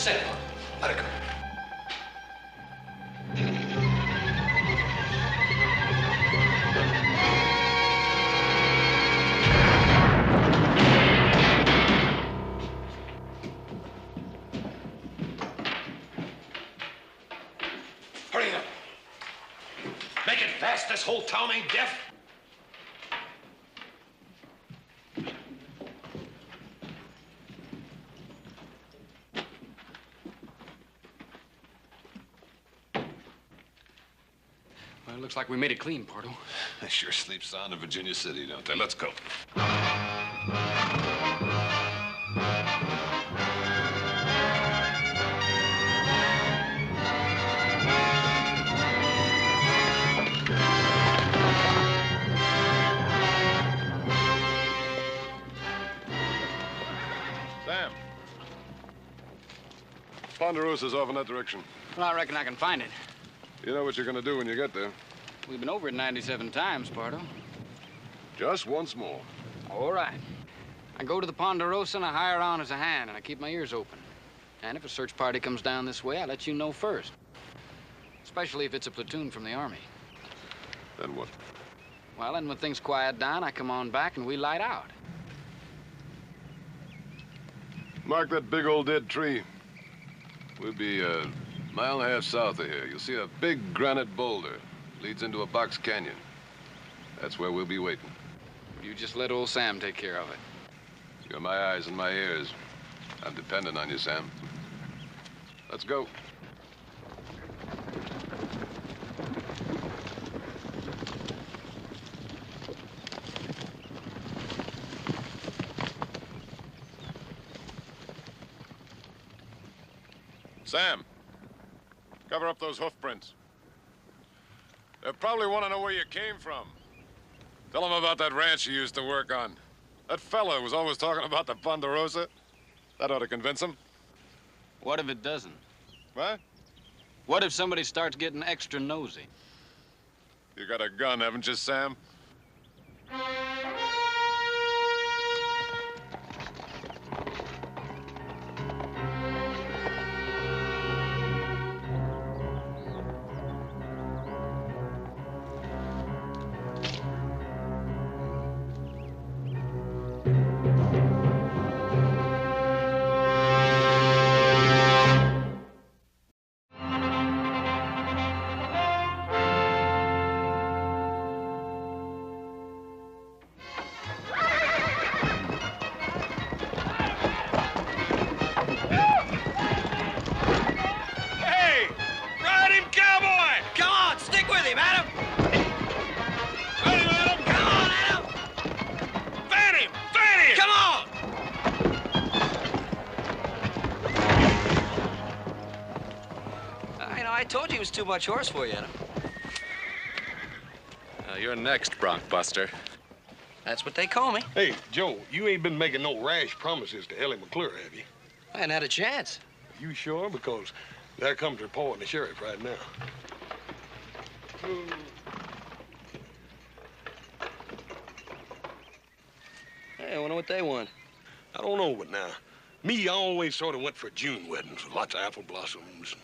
set. Let it go. Hurry up. Make it fast. This whole town ain't deaf. Well, it looks like we made it clean, Pardo. They sure sleep sound in Virginia City, don't they? Let's go. Sam. Ponderosa's off in that direction. Well, I reckon I can find it. You know what you're gonna do when you get there. We've been over it 97 times, Pardo. Just once more. All right. I go to the Ponderosa and I hire on as a hand, and I keep my ears open. And if a search party comes down this way, I let you know first. Especially if it's a platoon from the Army. Then what? Well, then when things quiet down, I come on back and we light out. Mark that big old dead tree. We'll be a mile and a half south of here. You'll see a big granite boulder. Leads into a box canyon. That's where we'll be waiting. You just let old Sam take care of it. You're my eyes and my ears. I'm dependent on you, Sam. Let's go. Sam, cover up those hoof prints. They probably want to know where you came from. Tell them about that ranch you used to work on. That fella was always talking about the Ponderosa. That ought to convince them. What if it doesn't? What? What if somebody starts getting extra nosy? You got a gun, haven't you, Sam? Too much horse for you, Adam. You're next, Bronc Buster. That's what they call me. Hey, Joe, you ain't been making no rash promises to Ellie McClure, have you? I hadn't had a chance. You sure? Because there comes reporting the sheriff right now. Hey, I wonder what they want. I don't know, but now, me, I always sort of went for June weddings with lots of apple blossoms.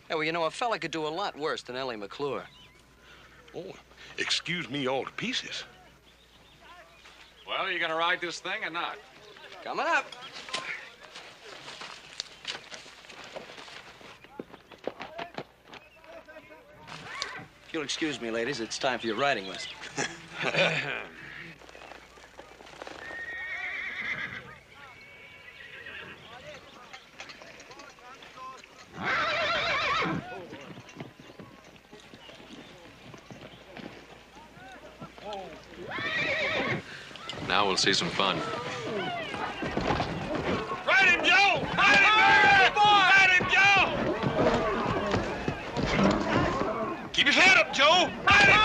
Hey, well, you know, a fella could do a lot worse than Ellie McClure. Oh, excuse me all to pieces. Well, you gonna ride this thing or not? Coming up. If you'll excuse me, ladies, it's time for your riding list. Now we'll see some fun. Ride him, Joe! Ride him, Ride him, Joe! Keep his head up, Joe! Ride him,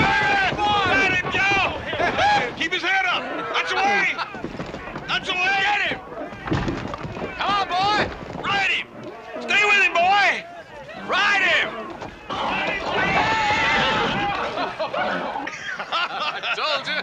Ride him, Joe! Keep his head up! That's the way! That's the way! Get him! Come on, boy! Ride him! Stay with him, boy! Ride him! I told you.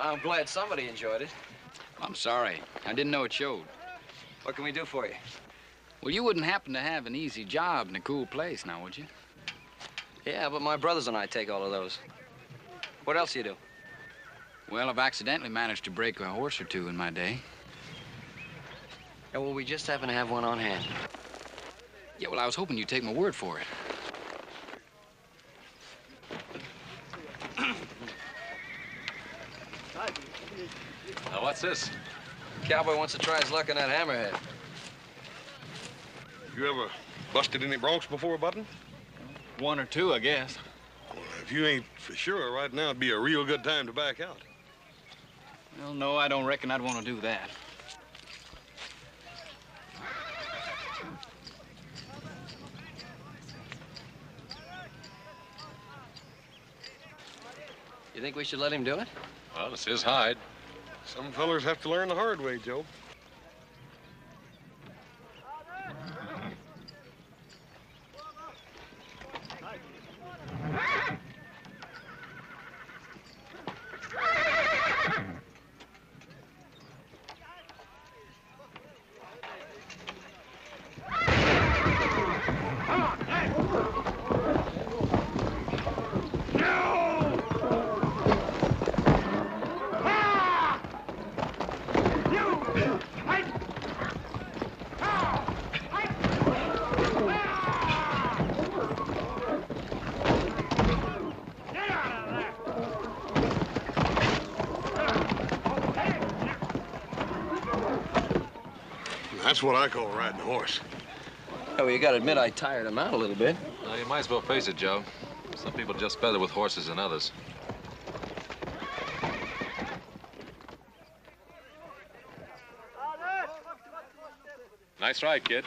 I'm glad somebody enjoyed it. I'm sorry. I didn't know it showed. What can we do for you? Well, you wouldn't happen to have an easy job in a cool place now, would you? Yeah, but my brothers and I take all of those. What else do you do? Well, I've accidentally managed to break a horse or two in my day. Yeah, well, we just happen to have one on hand. Yeah, well, I was hoping you'd take my word for it. Now, what's this? Cowboy wants to try his luck on that hammerhead. You ever busted any broncs before, Button? One or two, I guess. Well, if you ain't for sure, right now it'd be a real good time to back out. Well, no, I don't reckon I'd want to do that. You think we should let him do it? Well, it's his hide. Some fellers have to learn the hard way, Joe. That's what I call riding a horse. Oh, well, you gotta admit I tired him out a little bit. Well, you might as well face it, Joe. Some people are just better with horses than others. Nice ride, kid.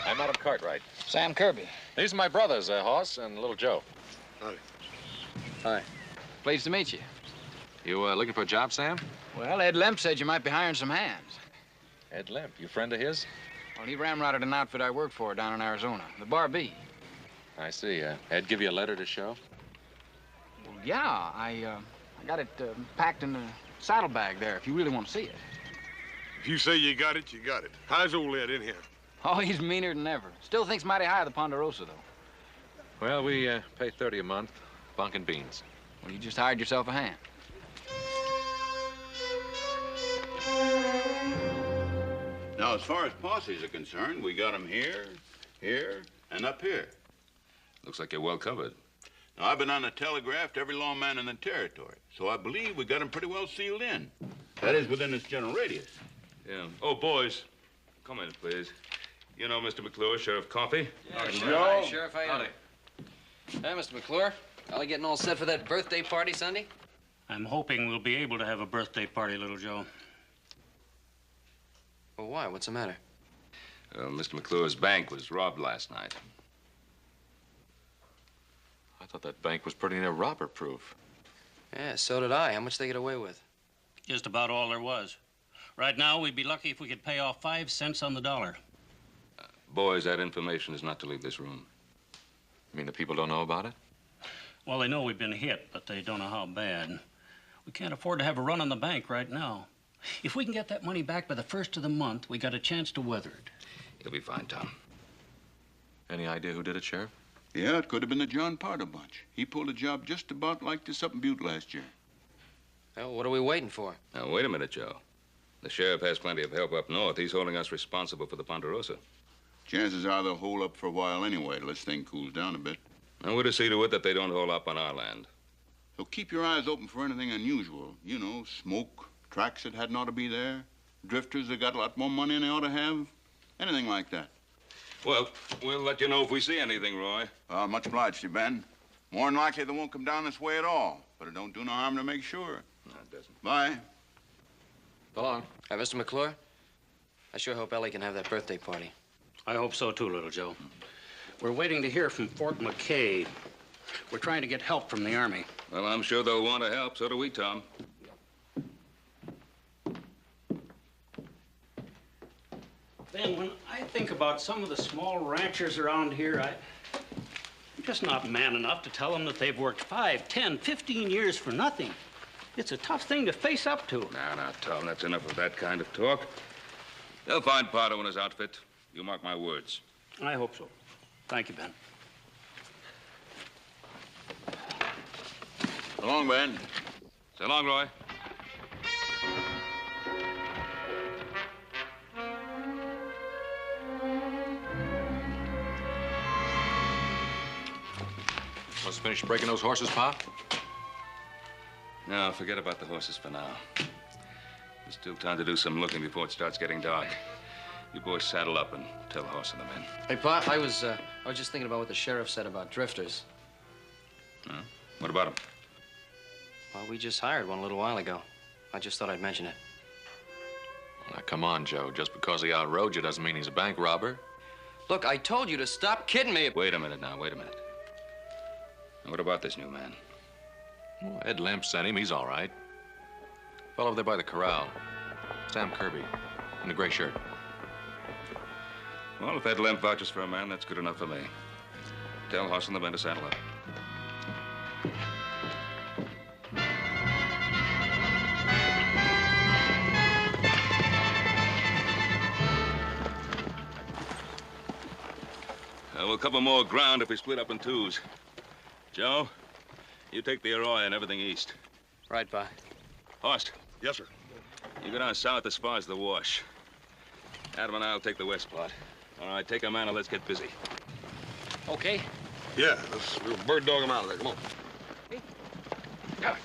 I'm Adam Cartwright. Sam Kirby. These are my brothers, Hoss and Little Joe. Howdy. Hi. Pleased to meet you. You looking for a job, Sam? Well, Ed Lemp said you might be hiring some hands. Ed Lemp, you friend of his? Well, he ramrodded an outfit I worked for down in Arizona, the Bar B. I see. Ed give you a letter to show? Well, yeah, I got it packed in the saddlebag there, if you really want to see it. If you say you got it, you got it. How's old Ed in here? Oh, he's meaner than ever. Still thinks mighty high of the Ponderosa, though. Well, we pay $30 a month, bunk and beans. Well, you just hired yourself a hand. Now, as far as posses are concerned, we got them here, here, and up here. Looks like you're well covered. Now, I've been on the telegraph to every lawman in the territory, so I believe we got them pretty well sealed in. That is, within its general radius. Yeah. Oh, boys, come in, please. You know Mr. McClure, Sheriff Coffey? Yeah, Sheriff. Hi, Sheriff, how you doing? Hey, Mr. McClure. Are you getting all set for that birthday party Sunday? I'm hoping we'll be able to have a birthday party, Little Joe. Well, why? What's the matter? Mr. McClure's bank was robbed last night. I thought that bank was pretty near robber-proof. Yeah, so did I. How much they get away with? Just about all there was. Right now, we'd be lucky if we could pay off 5 cents on the dollar. Boys, that information is not to leave this room. You mean the people don't know about it? Well, they know we've been hit, but they don't know how bad. We can't afford to have a run on the bank right now. If we can get that money back by the 1st of the month, we got a chance to weather it. You'll be fine, Tom. Any idea who did it, Sheriff? Yeah, it could have been the John Parter bunch. He pulled a job just about like this up in Butte last year. Well, what are we waiting for? Now, wait a minute, Joe. The sheriff has plenty of help up north. He's holding us responsible for the Ponderosa. Chances are they'll hold up for a while anyway, till this thing cools down a bit. And we're to see to it that they don't hold up on our land. So keep your eyes open for anything unusual. You know, smoke, tracks that hadn't ought to be there, drifters that got a lot more money than they ought to have, anything like that. Well, we'll let you know if we see anything, Roy. Much obliged to you, Ben. More than likely they won't come down this way at all, but it don't do no harm to make sure. No, it doesn't. Bye. So long. Hey, Mr. McClure, I sure hope Ellie can have that birthday party. I hope so, too, Little Joe. We're waiting to hear from Fort McKay. We're trying to get help from the Army. Well, I'm sure they'll want to help. So do we, Tom. Ben, when I think about some of the small ranchers around here, I'm just not man enough to tell them that they've worked 5, 10, 15 years for nothing. It's a tough thing to face up to. Now, Tom, that's enough of that kind of talk. They'll find Pardo and his outfit. You mark my words. I hope so. Thank you, Ben. So long, Ben. So long, Roy. Must finish breaking those horses, Pa? No, forget about the horses for now. There's still time to do some looking before it starts getting dark. You boys saddle up and tell the horse and the men. Hey, Pa, I was just thinking about what the sheriff said about drifters. Huh? What about them? Well, we just hired one a little while ago. I just thought I'd mention it. Well, now, come on, Joe. Just because he outrode you doesn't mean he's a bank robber. Look, I told you to stop kidding me. Wait a minute now, wait a minute. Now, what about this new man? Well, Ed Lemp sent him. He's all right. Fell over there by the corral. Sam Kirby, in the gray shirt. Well, if Ed Lemp vouches for a man, that's good enough for me. Tell Hoss and the men to saddle up. We'll cover more ground if we split up in twos. Joe, you take the Arroyo and everything east. Right, Pa. Horst. Yes, sir. You go down south as far as the wash. Adam and I'll take the west part. All right, take a man and let's get busy. Okay. Yeah, we'll bird dog him out of there. Come on. Come.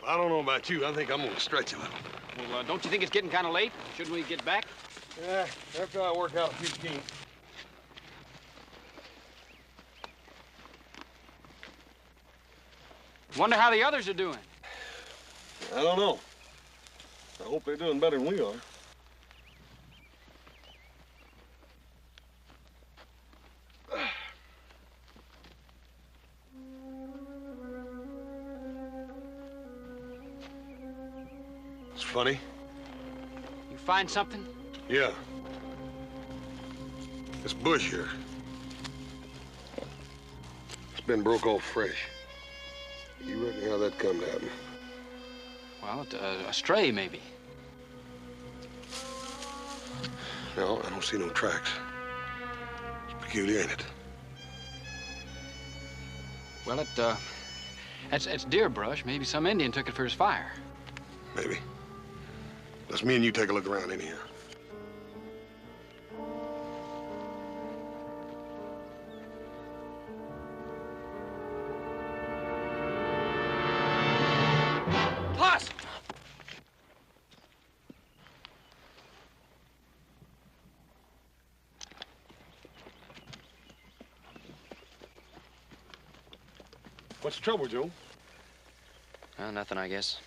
I don't know about you. I think I'm gonna stretch a little. Well, don't you think it's getting kind of late? Shouldn't we get back? Yeah, after I work out a few kinks. Wonder how the others are doing. I don't know. I hope they're doing better than we are. It's funny. You find something? Yeah. This bush here. It's been broke off fresh. You reckon how that come to happen? Well, a stray, maybe. No, I don't see no tracks. It's peculiar, ain't it? Well, it's deer brush. Maybe some Indian took it for his fire. Maybe. Let's me and you take a look around anyhow. Plus! What's the trouble, Joe? Well, nothing, I guess.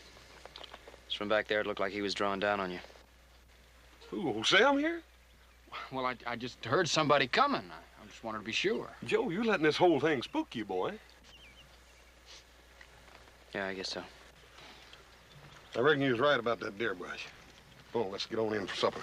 Just from back there, it looked like he was drawing down on you. Who, Sam here? Well, I just heard somebody coming. I just wanted to be sure. Joe, you letting this whole thing spook you, boy. Yeah, I guess so. I reckon you was right about that deer brush. Oh, let's get on in for supper.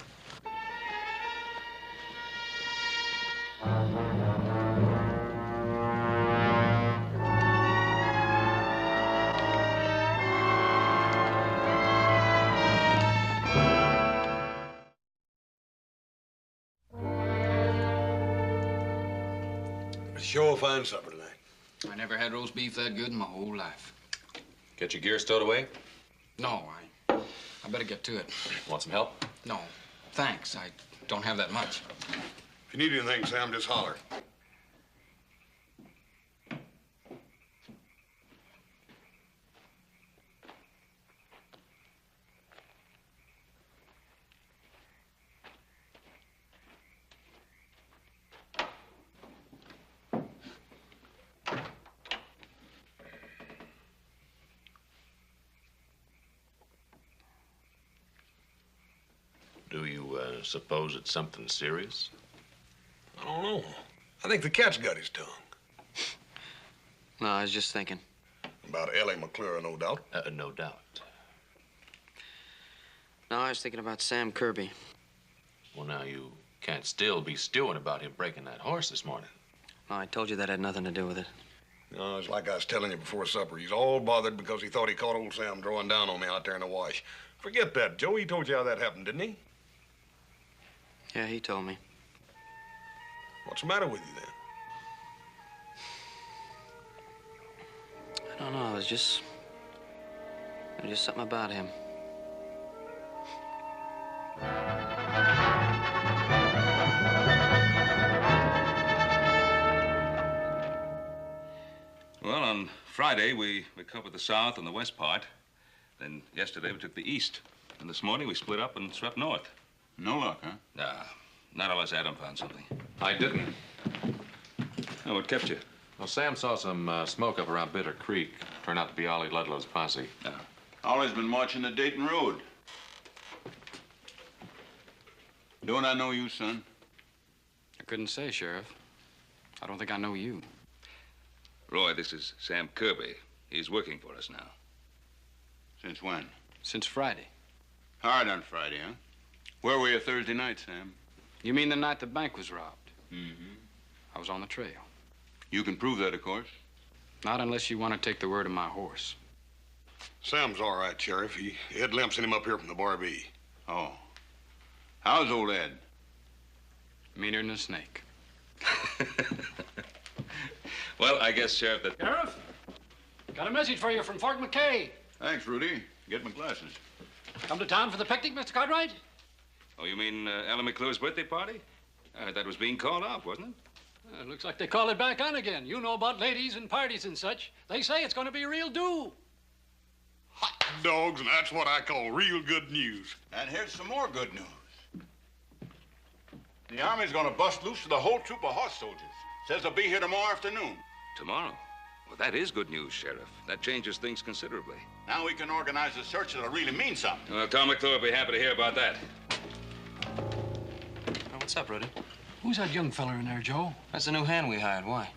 Sure fine supper tonight. I never had roast beef that good in my whole life. Get your gear stowed away? No, I better get to it. Want some help? No, thanks. I don't have that much. If you need anything, Sam, just holler. Do you suppose it's something serious? don't know. I think the cat's got his tongue. No, I was just thinking. About Ellie McClure, no doubt. No doubt. No, I was thinking about Sam Kirby. Well, now you can't still be stewing about him breaking that horse this morning. No, I told you that had nothing to do with it. No, it's like I was telling you before supper. He's all bothered because he thought he caught old Sam drawing down on me out there in the wash. Forget that, Joe. He told you how that happened, didn't he? Yeah, he told me. What's the matter with you, then? I don't know. There's just something about him. Well, on Friday, we covered the south and the west part. Then yesterday, we took the east. And this morning, we split up and swept north. No luck, huh? Nah, not unless Adam found something. I didn't. Oh, what kept you? Well, Sam saw some smoke up around Bitter Creek. Turned out to be Ollie Ludlow's posse. Yeah. Ollie's been watching the Dayton Road. Don't I know you, son? I couldn't say, Sheriff. I don't think I know you. Roy, this is Sam Kirby. He's working for us now. Since when? Since Friday. Hard on Friday, huh? Where were you Thursday night, Sam? You mean the night the bank was robbed? Mm-hmm. I was on the trail. You can prove that, of course. Not unless you want to take the word of my horse. Sam's all right, Sheriff. Ed Lemp sent him up here from the Bar B. Oh. How's old Ed? Meaner than a snake. Well, I guess, Sheriff, that... Sheriff, got a message for you from Fort McKay. Thanks, Rudy. Get my glasses. Come to town for the picnic, Mr. Cartwright? Oh, you mean Ellen McClure's birthday party? That was being called off, wasn't it? Looks like they call it back on again. You know about ladies and parties and such. They say it's going to be a real do. Hot dogs, and that's what I call real good news. And here's some more good news. The Army's gonna bust loose with a whole troop of horse soldiers. Says they'll be here tomorrow afternoon. Tomorrow? Well, that is good news, Sheriff. That changes things considerably. Now we can organize a search that'll really mean something. Well, Tom McClure will be happy to hear about that. Oh, what's up, Rudy? Who's that young feller in there, Joe? That's the new hand we hired. Why?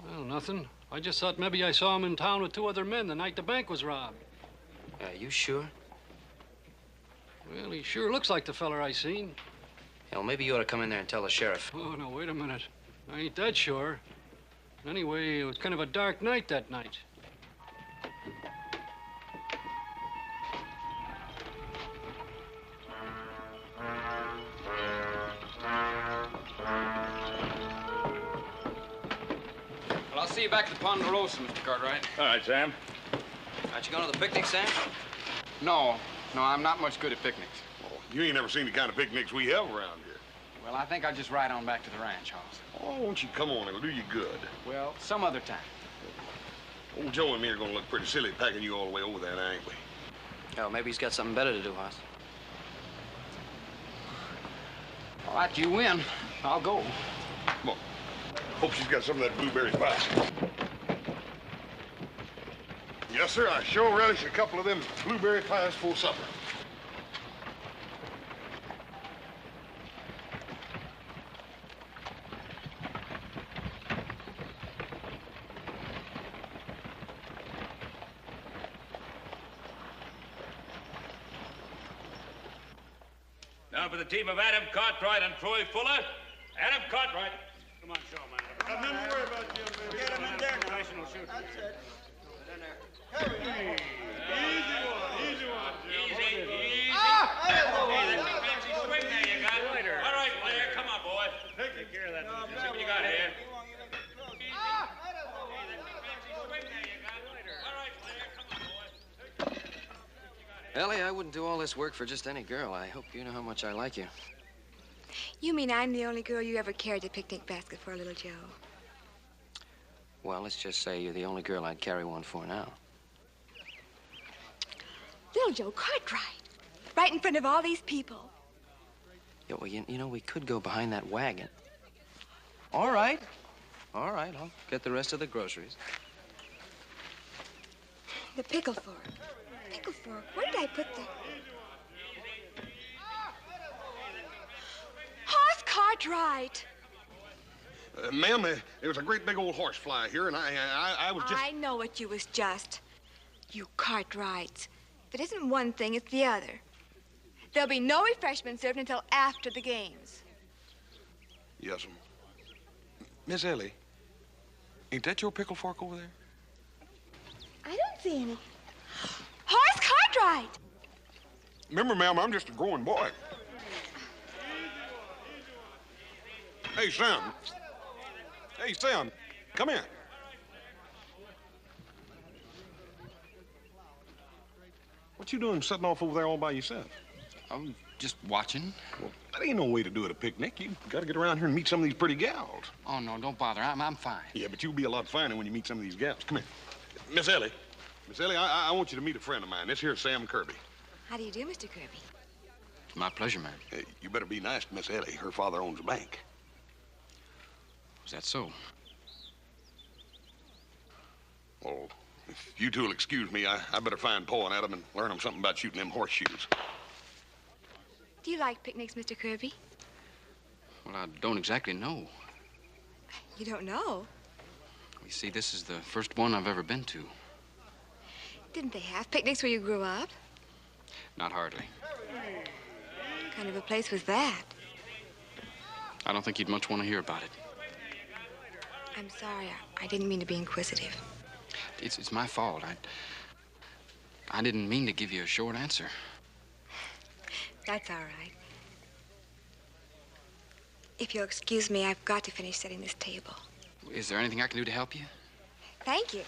Well, nothing. I just thought maybe I saw him in town with 2 other men the night the bank was robbed. You sure? Well, he sure looks like the feller I seen. Yeah, well, maybe you ought to come in there and tell the sheriff. Oh, no, wait a minute. I ain't that sure. Anyway, it was kind of a dark night that night. Well, I'll see you back at the Ponderosa, Mr. Cartwright. All right, Sam. Aren't you going to the picnic, Sam? No, I'm not much good at picnics. Oh, you ain't never seen the kind of picnics we have around here. Well, I think I'll just ride on back to the ranch house. Oh, won't you come on? It'll do you good. Well, some other time. Old Joe and me are gonna look pretty silly packing you all the way over there, now, ain't we? Oh, maybe he's got something better to do, Hoss. All right, you win. I'll go. Come on. Hope she's got some of that blueberry pie. Yes, sir. I sure relish a couple of them blueberry pies for supper. Now for the team of Adam Cartwright and Troy Fuller. Adam Cartwright. Come on, show, man. Nothing to worry about, Jim. Get him in there now. That's it. Easy one, Jim. Easy. Ah! Hey, that's a fancy swing there you got. All right, player, come on, boy. Take care of that. See what you got here. Ellie, I wouldn't do all this work for just any girl. I hope you know how much I like you. You mean I'm the only girl you ever carried a picnic basket for, little Joe? Well, let's just say you're the only girl I'd carry one for now. Little Joe Cartwright. Right in front of all these people. Yeah, well, you know, we could go behind that wagon. All right. All right, I'll get the rest of the groceries. The pickle fork. Pickle fork. Where did I put the... Horse Cartwright. Ma'am, there was a great big old horsefly here, and I was just... I know what you was just. You Cartwrights. If it isn't one thing, it's the other. There'll be no refreshment served until after the games. Yes'm. Miss Ellie, ain't that your pickle fork over there? I don't see any. Horace Cartwright! Remember, ma'am, I'm just a growing boy. Hey, Sam. Hey, Sam, come here. What you doing sitting off over there all by yourself? I'm just watching. Well, that ain't no way to do it at a picnic. You gotta get around here and meet some of these pretty gals. Oh, no, don't bother. I'm fine. Yeah, but you'll be a lot finer when you meet some of these gals. Come here. Miss Ellie. Miss Ellie, I want you to meet a friend of mine. This here's Sam Kirby. How do you do, Mr. Kirby? My pleasure, ma'am. Hey, you better be nice to Miss Ellie. Her father owns a bank. Is that so? Well, if you two'll excuse me, I better find Paul and Adam and learn them something about shooting them horseshoes. Do you like picnics, Mr. Kirby? Well, I don't exactly know. You don't know? You see, this is the first one I've ever been to. Didn't they have picnics where you grew up? Not hardly. What kind of a place was that? I don't think you'd much want to hear about it. I'm sorry. I didn't mean to be inquisitive. It's my fault. I didn't mean to give you a short answer. That's all right. If you'll excuse me, I've got to finish setting this table. Is there anything I can do to help you? Thank you.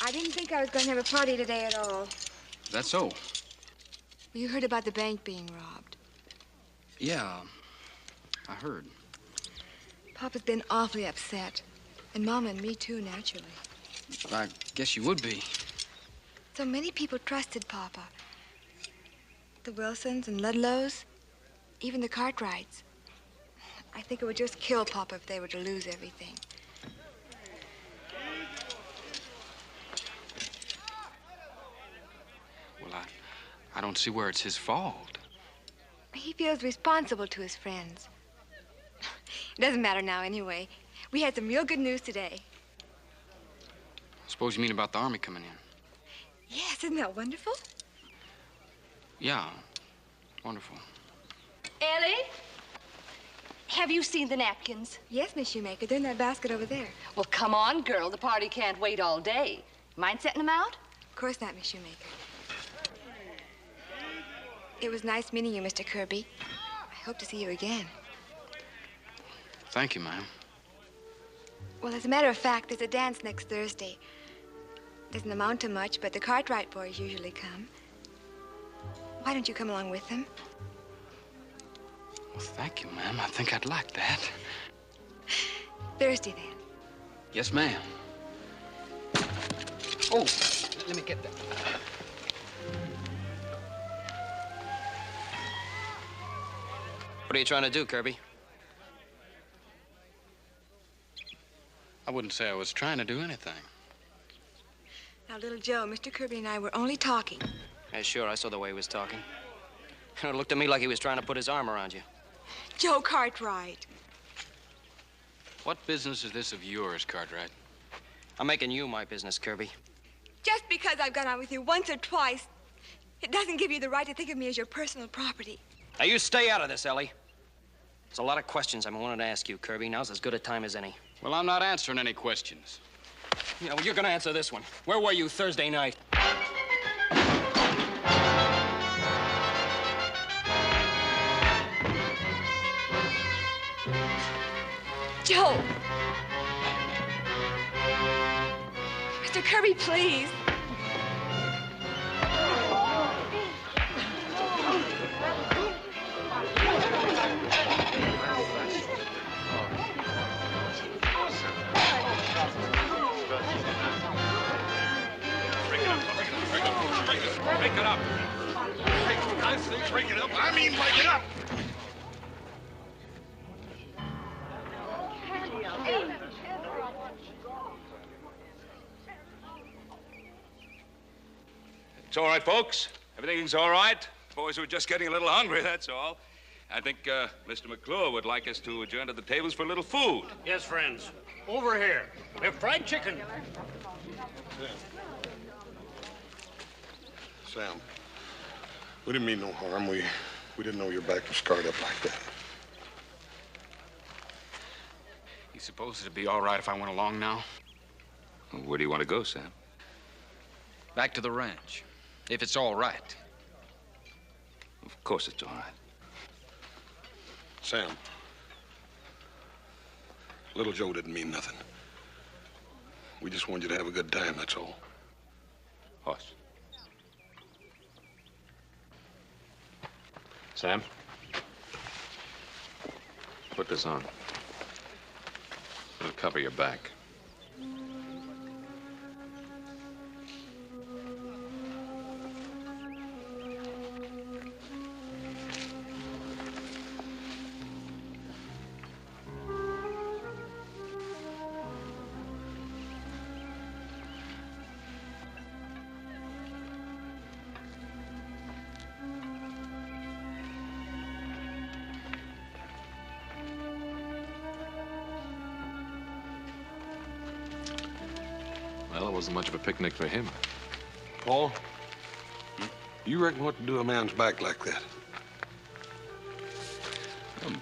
I didn't think I was going to have a party today at all. Is that so? You heard about the bank being robbed. Yeah, I heard. Papa's been awfully upset. And Mama and me, too, naturally. I guess you would be. So many people trusted Papa. The Wilsons and Ludlows, even the Cartwrights. I think it would just kill Papa if they were to lose everything. Well, I don't see where it's his fault. He feels responsible to his friends. It doesn't matter now anyway. We had some real good news today. Suppose you mean about the Army coming in? Yes, isn't that wonderful? Yeah, wonderful. Ellie? Have you seen the napkins? Yes, Miss Shoemaker. They're in that basket over there. Well, come on, girl. The party can't wait all day. Mind setting them out? Of course not, Miss Shoemaker. It was nice meeting you, Mr. Kirby. I hope to see you again. Thank you, ma'am. Well, as a matter of fact, there's a dance next Thursday. Doesn't amount to much, but the Cartwright boys usually come. Why don't you come along with them? Well, thank you, ma'am. I think I'd like that. Thursday, then. Yes, ma'am. Oh, let me get that. What are you trying to do, Kirby? I wouldn't say I was trying to do anything. Now, little Joe, Mr. Kirby and I were only talking. Yeah, sure, I saw the way he was talking. It looked to me like he was trying to put his arm around you. Joe Cartwright. What business is this of yours, Cartwright? I'm making you my business, Kirby. Just because I've gone out with you once or twice, it doesn't give you the right to think of me as your personal property. Now, you stay out of this, Ellie. There's a lot of questions I've been wanting to ask you, Kirby. Now's as good a time as any. Well, I'm not answering any questions. Yeah, well, you're gonna answer this one. Where were you Thursday night? Joe! Mr. Kirby, please. Break it up. I say break it up. I mean break it up. It's all right, folks. Everything's all right. The boys were just getting a little hungry, that's all. I think Mr. McClure would like us to adjourn to the tables for a little food. Yes, friends. Over here. We have fried chicken. Sam, we didn't mean no harm. We didn't know your back was scarred up like that. You suppose it'd be all right if I went along now? Well, where do you want to go, Sam? Back to the ranch, if it's all right. Of course it's all right. Sam, little Joe didn't mean nothing. We just wanted you to have a good time, that's all. Hoss. Sam? Put this on. It'll cover your back. Well, it wasn't much of a picnic for him. Paul, you reckon what to do a man's back like that?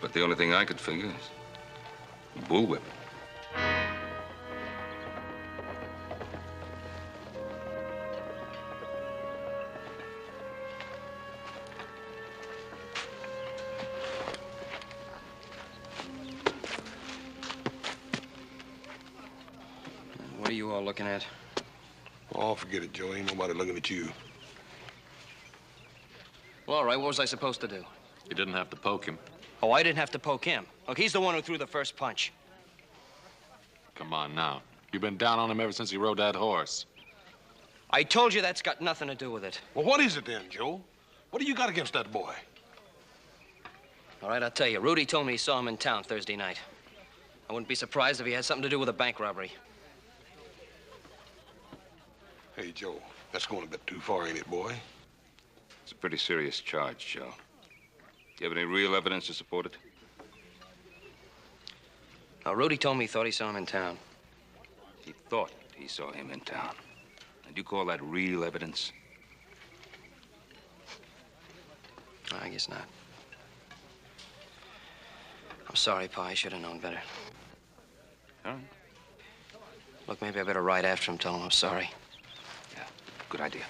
But the only thing I could figure is bullwhip. What are you all looking at? Oh, forget it, Joe. Ain't nobody looking at you. Well, all right, what was I supposed to do? You didn't have to poke him. Oh, I didn't have to poke him. Look, he's the one who threw the first punch. Come on now. You've been down on him ever since he rode that horse. I told you that's got nothing to do with it. Well, what is it then, Joe? What do you got against that boy? All right, I'll tell you. Rudy told me he saw him in town Thursday night. I wouldn't be surprised if he had something to do with a bank robbery. Hey, Joe, that's going a bit too far, ain't it, boy? It's a pretty serious charge, Joe. Do you have any real evidence to support it? Now, Rudy told me he thought he saw him in town. He thought he saw him in town. And you call that real evidence? I guess not. I'm sorry, Pa. I should have known better. All right. Look, maybe I better ride after him, tell him I'm sorry. Yeah, good idea.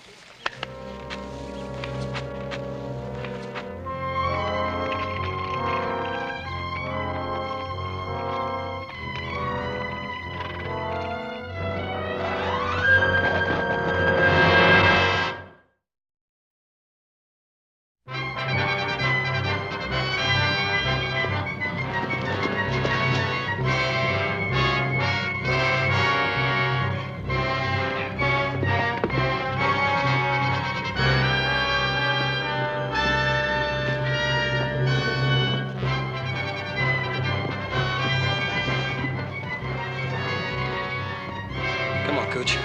Come on, Cooch.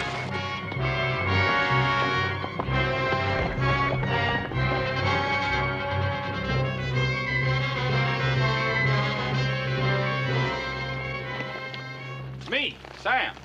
It's me, Sam.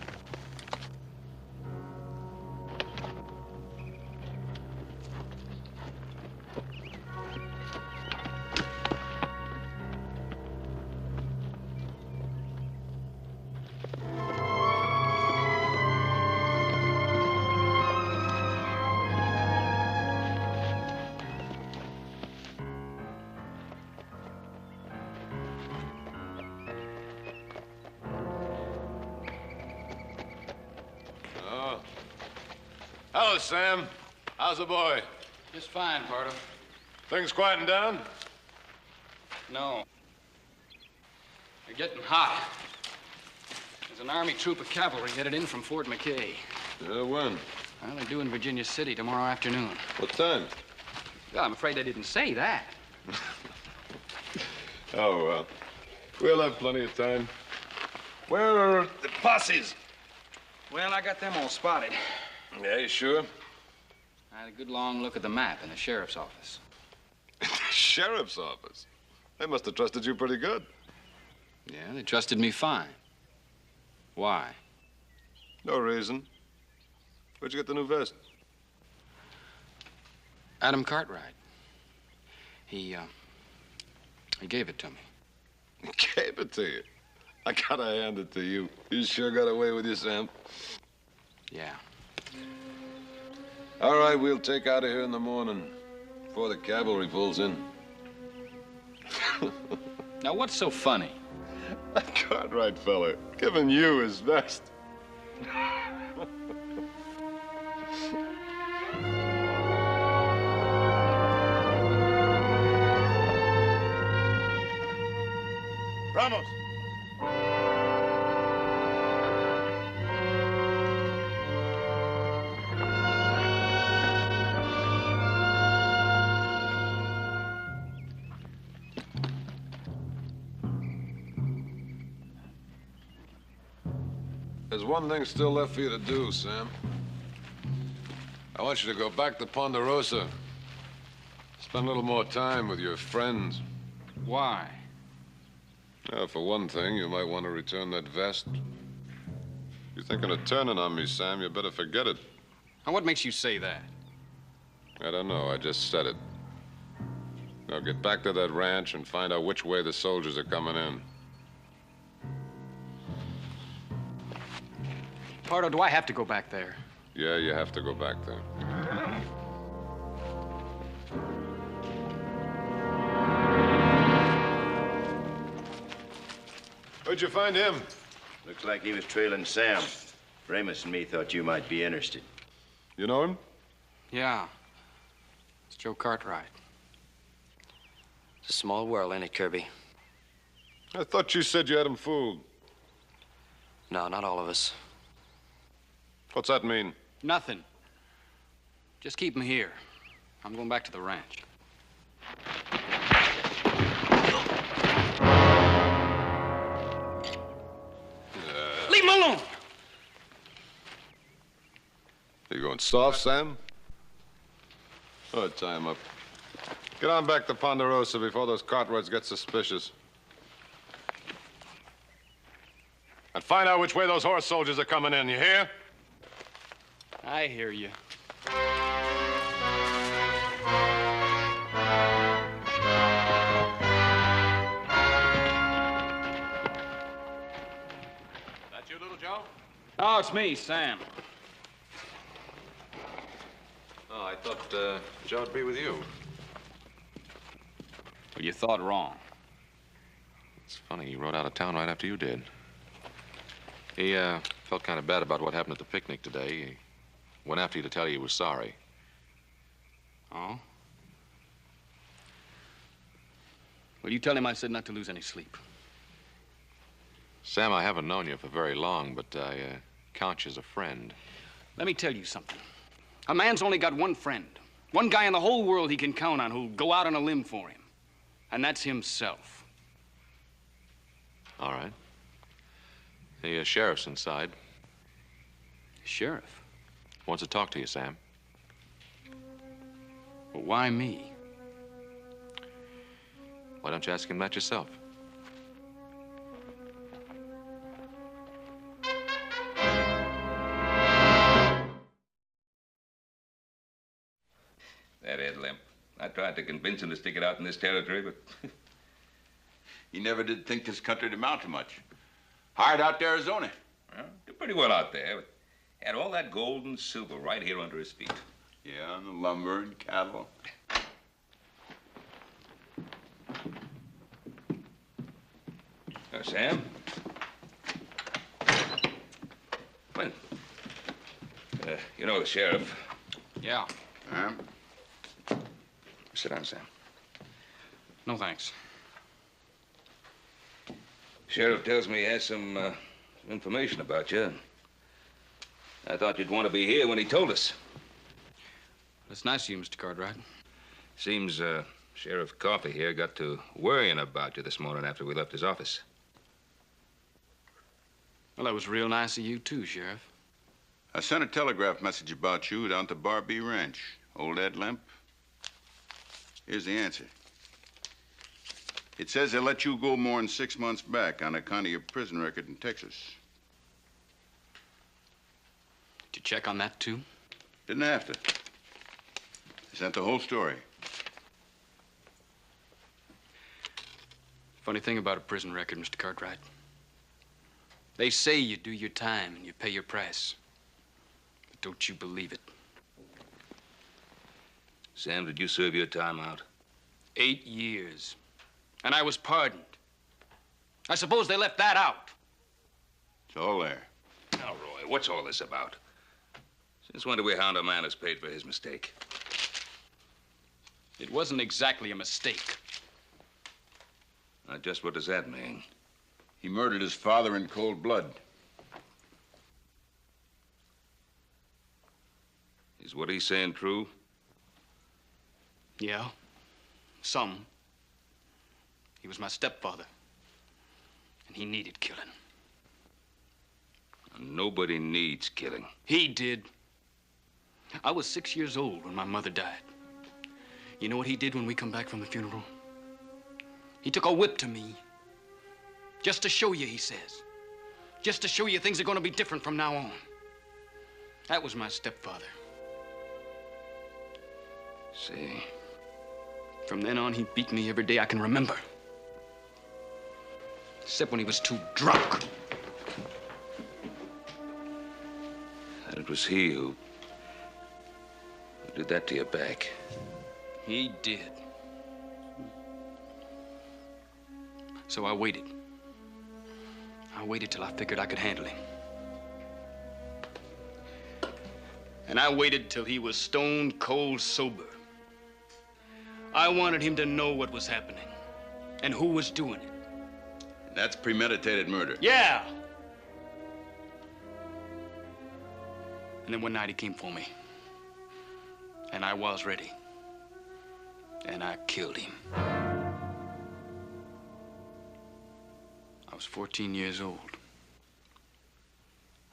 Hello, Sam. How's the boy? Just fine, Pardo. Things quieting down? No. They're getting hot. There's an Army troop of cavalry headed in from Fort McKay. When? Well, they're due in Virginia City tomorrow afternoon. What time? Well, I'm afraid they didn't say that. Oh, well. We'll have plenty of time. Where are the posses? Well, I got them all spotted. Yeah, you sure? I had a good long look at the map in the sheriff's office. Sheriff's office? They must have trusted you pretty good. Yeah, they trusted me fine. Why? No reason. Where'd you get the new vest? Adam Cartwright. He gave it to me. Gave it to you? I gotta hand it to you. You sure got away with you, Sam. Yeah. All right, we'll take out of here in the morning before the cavalry pulls in. Now, what's so funny? That Cartwright fella giving you his vest. Vamos. There's one thing still left for you to do, Sam. I want you to go back to Ponderosa. Spend a little more time with your friends. Why? For one thing, you might want to return that vest. You're thinking of turning on me, Sam. You better forget it. Now, what makes you say that? I don't know. I just said it. Now get back to that ranch and find out which way the soldiers are coming in. Pardo, do I have to go back there? Yeah, you have to go back there. Where'd you find him? Looks like he was trailing Sam. Ramus and me thought you might be interested. You know him? Yeah. It's Joe Cartwright. It's a small world, ain't it, Kirby? I thought you said you had him fooled. No, not all of us. What's that mean? Nothing. Just keep him here. I'm going back to the ranch. Leave him alone! You going soft, Sam? Oh, tie him up. Get on back to Ponderosa before those Cartwrights get suspicious. And find out which way those horse soldiers are coming in, you hear? I hear you. That you, little Joe? Oh, it's me, Sam. Oh, I thought Joe'd be with you. Well, you thought wrong. It's funny, he rode out of town right after you did. He felt kind of bad about what happened at the picnic today. He went after you to tell you he was sorry. Oh? Well, you tell him I said not to lose any sleep. Sam, I haven't known you for very long, but I count you as a friend. Let me tell you something. A man's only got one friend. One guy in the whole world he can count on who'll go out on a limb for him. And that's himself. All right. The sheriff's inside. Sheriff? Wants to talk to you, Sam. Well, why me? Why don't you ask him that yourself? That Ed Limp. I tried to convince him to stick it out in this territory, but... He never did think this country'd amount to much. Hired out to Arizona. Well, did pretty well out there, but had all that gold and silver right here under his feet. Yeah, and the lumber and cattle. Sam? Well, you know the sheriff. Yeah. Sit down, Sam. No, thanks. Sheriff tells me he has some information about you. I thought you'd want to be here when he told us. That's nice of you, Mr. Cartwright. Seems Sheriff Coffey here got to worrying about you this morning after we left his office. Well, that was real nice of you, too, Sheriff. I sent a telegraph message about you down to Barbee Ranch. Old Ed Limp. Here's the answer. It says they let you go more than 6 months back on account of your prison record in Texas. Did you check on that, too? Didn't have to. Is that the whole story? Funny thing about a prison record, Mr. Cartwright. They say you do your time and you pay your price. But don't you believe it. Sam, did you serve your time out? 8 years. And I was pardoned. I suppose they left that out. It's all there. Now, Roy, what's all this about? Since when do we hound a man who's paid for his mistake? It wasn't exactly a mistake. Just what does that mean? He murdered his father in cold blood. Is what he's saying true? Yeah, some. He was my stepfather, and he needed killing. Nobody needs killing. He did. I was 6 years old when my mother died. You know what he did when we come back from the funeral? He took a whip to me. Just to show you, he says. Just to show you things are going to be different from now on. That was my stepfather. See. From then on, he beat me every day I can remember. Except when he was too drunk. And it was he who did that to your back. He did. So I waited. I waited till I figured I could handle him. And I waited till he was stone cold sober. I wanted him to know what was happening and who was doing it. That's premeditated murder. Yeah. And then one night he came for me. And I was ready. And I killed him. I was 14 years old.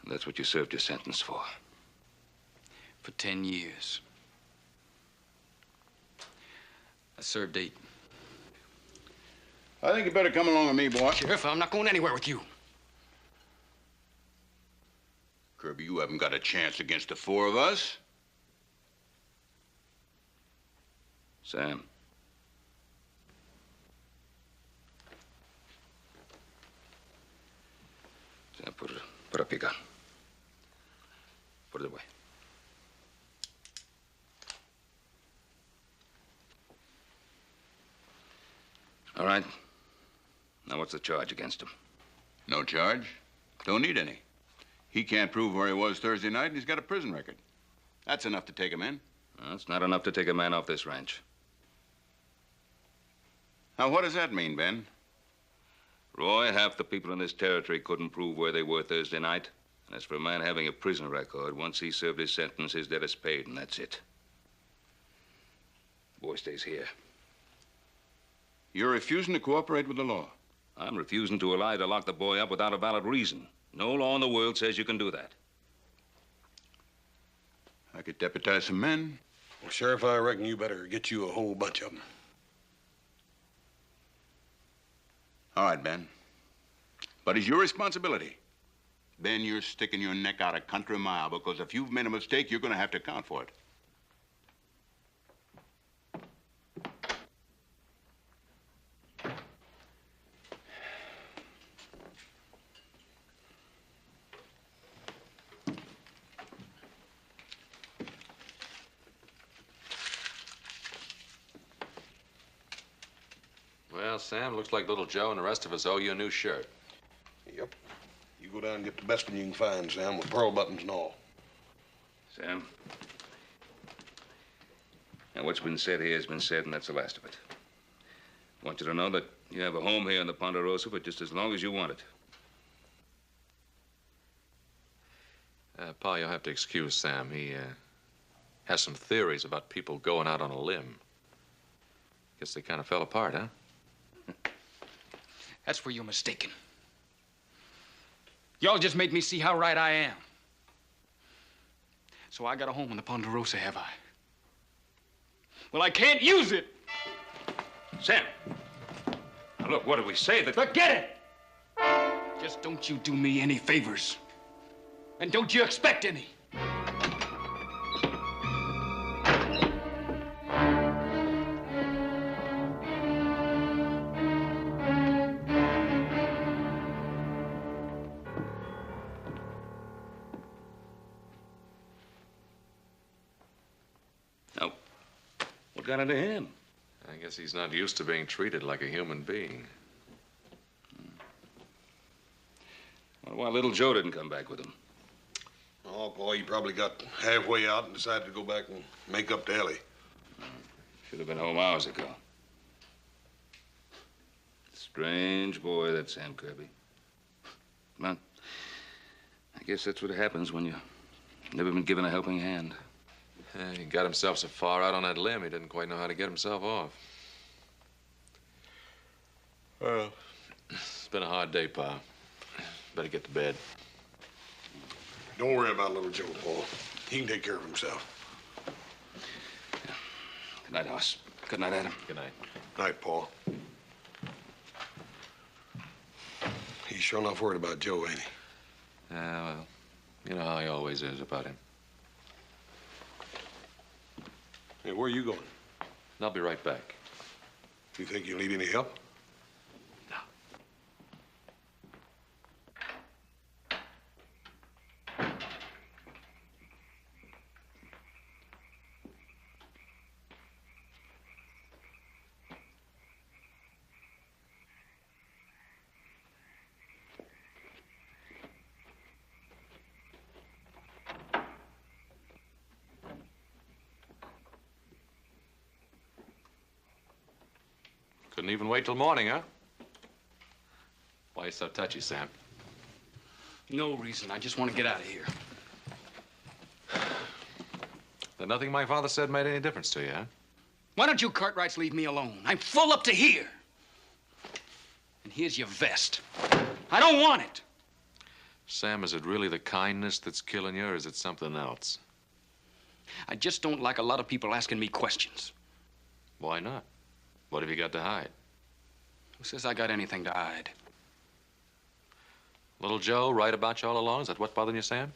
And that's what you served your sentence for? For 10 years. I served 8. I think you better come along with me, boy. Sheriff, I'm not going anywhere with you. Kirby, you haven't got a chance against the 4 of us. Sam. Sam, put up your gun. Put it away. All right. Now, what's the charge against him? No charge. Don't need any. He can't prove where he was Thursday night, and he's got a prison record. That's enough to take him in. Well, it's not enough to take a man off this ranch. Now, what does that mean, Ben? Roy, half the people in this territory couldn't prove where they were Thursday night. And as for a man having a prison record, once he served his sentence, his debt is paid, and that's it. The boy stays here. You're refusing to cooperate with the law. I'm refusing to allow you to lock the boy up without a valid reason. No law in the world says you can do that. I could deputize some men. Well, Sheriff, I reckon you better get you a whole bunch of them. All right, Ben. But it's your responsibility. Ben, you're sticking your neck out a country mile because if you've made a mistake, you're going to have to account for it. Well, Sam, looks like little Joe and the rest of us owe you a new shirt. Yep. You go down and get the best one you can find, Sam, with pearl buttons and all. Sam? Now, what's been said here has been said, and that's the last of it. I want you to know that you have a home here in the Ponderosa for just as long as you want it. Pa, you'll have to excuse Sam. He has some theories about people going out on a limb. Guess they kind of fell apart, huh? That's where you're mistaken. Y'all just made me see how right I am. So I got a home in the Ponderosa, have I? Well, I can't use it. Sam! Look, what did we say? Forget it! Just don't you do me any favors. And don't you expect any. Now, what got into him? I guess he's not used to being treated like a human being. Wonder why little Joe didn't come back with him. Oh, boy, he probably got halfway out and decided to go back and make up to Ellie. Should have been home hours ago. Strange boy, that Sam Kirby. Well, I guess that's what happens when you've never been given a helping hand. He got himself so far out on that limb, he didn't quite know how to get himself off. Well, it's been a hard day, Pa. Better get to bed. Don't worry about little Joe, Paul. He can take care of himself. Good night, Hoss. Good night, Adam. Good night. Night, Paul. He's sure enough worried about Joe, ain't he? Well, you know how he always is about him. Hey, where are you going? I'll be right back. You think you'll need any help? Couldn't even wait till morning, huh? Why you so touchy, Sam? No reason. I just want to get out of here. Then nothing my father said made any difference to you, huh? Why don't you Cartwrights leave me alone? I'm full up to here. And here's your vest. I don't want it. Sam, is it really the kindness that's killing you, or is it something else? I just don't like a lot of people asking me questions. Why not? What have you got to hide? Who says I got anything to hide? Little Joe right about you all along? Is that what's bothering you, Sam?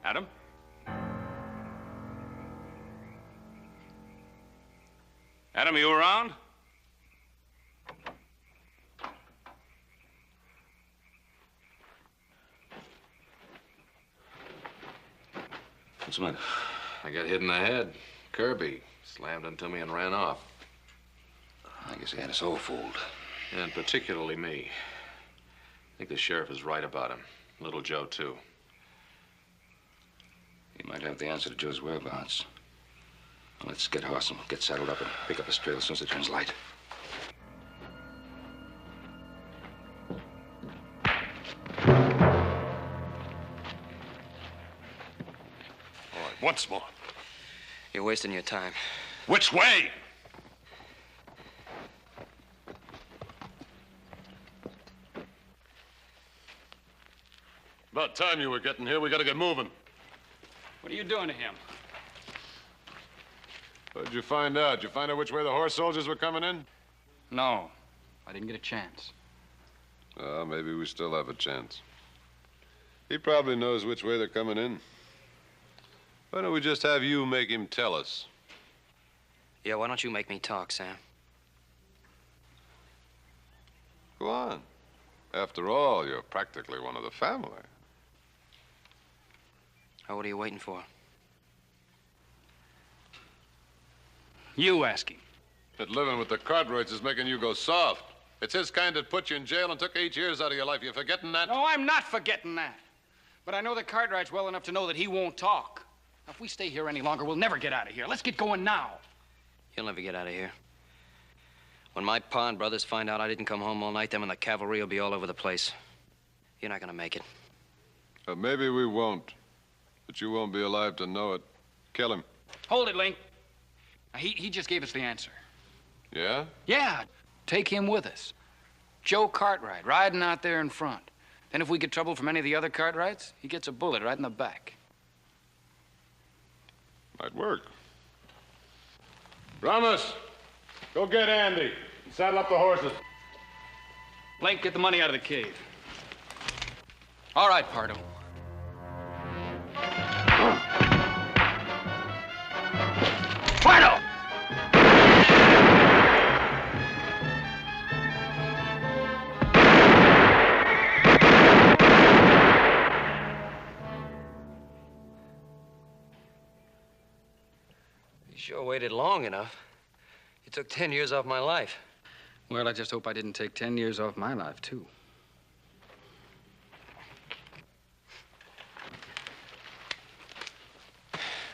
Adam? Adam, are you around? What's the matter? I got hit in the head. Kirby slammed into me and ran off. I guess he had us all fooled. And particularly me. I think the sheriff is right about him. Little Joe, too. He might have the answer to Joe's whereabouts. Well, let's get Hoss and get saddled up and pick up his trail as soon as it turns light. All right, once more. You're wasting your time. Which way? About time you were getting here. We gotta get moving. What are you doing to him? What did you find out? Did you find out which way the horse soldiers were coming in? No, I didn't get a chance. Maybe we still have a chance. He probably knows which way they're coming in. Why don't we just have you make him tell us? Yeah, why don't you make me talk, Sam? Go on. After all, you're practically one of the family. Now, what are you waiting for? You ask him. That living with the Cartwrights is making you go soft. It's his kind that put you in jail and took 8 years out of your life. You forgetting that? No, I'm not forgetting that. But I know the Cartwrights well enough to know that he won't talk. Now, if we stay here any longer, we'll never get out of here. Let's get going now. You'll never get out of here. When my pa and brothers find out I didn't come home all night, them and the cavalry will be all over the place. You're not gonna make it. Maybe we won't. But you won't be alive to know it. Kill him. Hold it, Link. Now, he just gave us the answer. Yeah? Yeah. Take him with us. Joe Cartwright, riding out there in front. Then if we get trouble from any of the other Cartwrights, he gets a bullet right in the back. Might work. Ramos, go get Andy and saddle up the horses. Link, get the money out of the cave. All right, Pardo. Pardo! You sure waited long enough. You took 10 years off my life. Well, I just hope I didn't take 10 years off my life, too.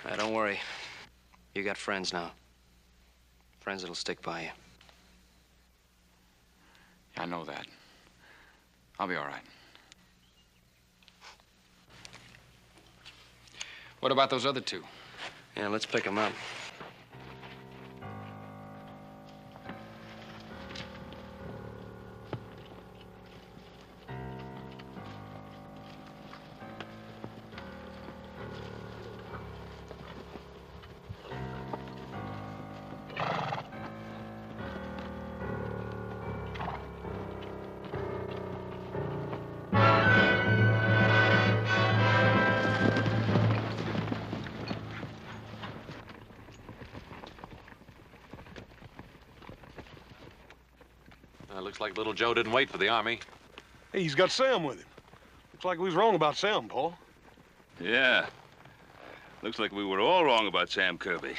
Now, don't worry. You got friends now. Friends that'll stick by you. Yeah, I know that. I'll be all right. What about those other two? Yeah, let's pick them up. Looks like little Joe didn't wait for the army. Hey, he's got Sam with him. Looks like we was wrong about Sam, Paul. Yeah. Looks like we were all wrong about Sam Kirby.